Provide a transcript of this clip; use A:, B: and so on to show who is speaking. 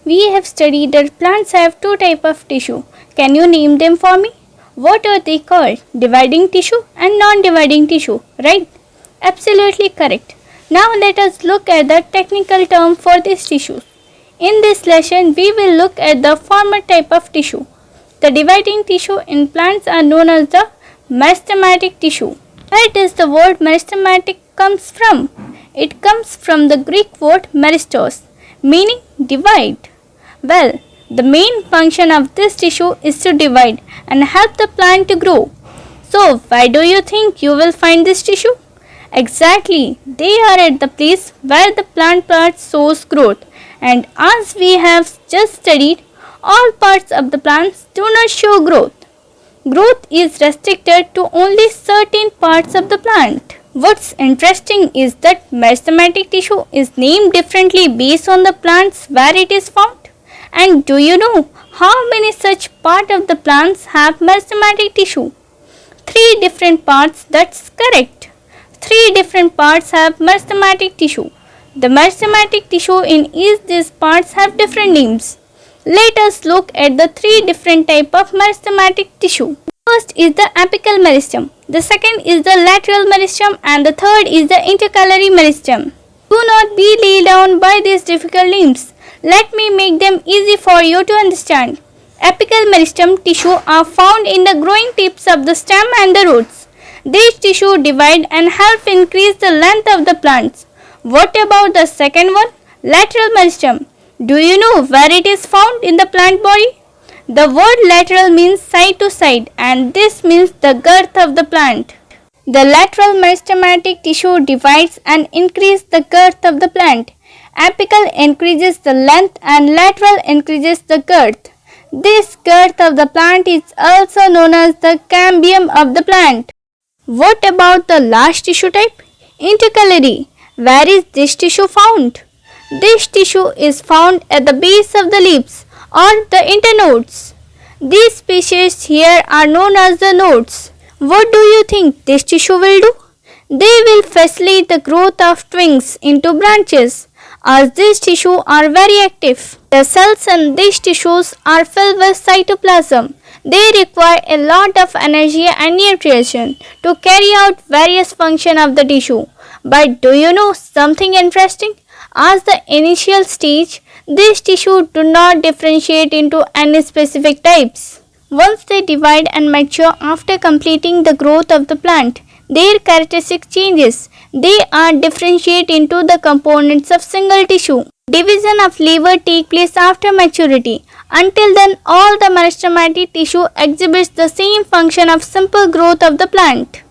A: we have studied that plants have two types of tissue. Can you name them for me? What are they called? Dividing tissue and non-dividing tissue, right? Absolutely correct. Now let us look at the technical term for these tissues. In this lesson, we will look at the former type of tissue. The dividing tissue in plants are known as the meristematic tissue. Where does the word meristematic comes from? It comes from the Greek word meristos, meaning divide. Well, the main function of this tissue is to divide and help the plant to grow. So, where do you think you will find this tissue? Exactly, they are at the place where the plant part shows growth. And as we have just studied, all parts of the plants do not show growth. Growth is restricted to only certain parts of the plant. What's interesting is that meristematic tissue is named differently based on the plants where it is found. And do you know how many such parts of the plants have meristematic tissue? 3 different parts, that's correct. 3 different parts have meristematic tissue. The meristematic tissue in each these parts have different names. Let us look at the 3 different types of meristematic tissue. First is the apical meristem, the second is the lateral meristem, and the third is the intercalary meristem. Do not be laid down by these difficult names. Let me make them easy for you to understand. Apical meristem tissue are found in the growing tips of the stem and the roots. These tissue divide and help increase the length of the plants. What about the second one? Lateral meristem. Do you know where it is found in the plant body? The word lateral means side to side, and this means the girth of the plant. The lateral meristematic tissue divides and increases the girth of the plant. Apical increases the length and lateral increases the girth. This girth of the plant is also known as the cambium of the plant. What about the last tissue type? Intercalary. Where is this tissue found? This tissue is found at the base of the leaves or the internodes. These species here are known as the nodes. What do you think this tissue will do? They will facilitate the growth of twigs into branches, as these tissues are very active. The cells in these tissues are filled with cytoplasm. They require a lot of energy and nutrition to carry out various functions of the tissue. But do you know something interesting? As the initial stage, these tissues do not differentiate into any specific types. Once they divide and mature after completing the growth of the plant, their characteristic changes. They are differentiate into the components of single tissue. Division of liver takes place after maturity. Until then, all the meristematic tissue exhibits the same function of simple growth of the plant.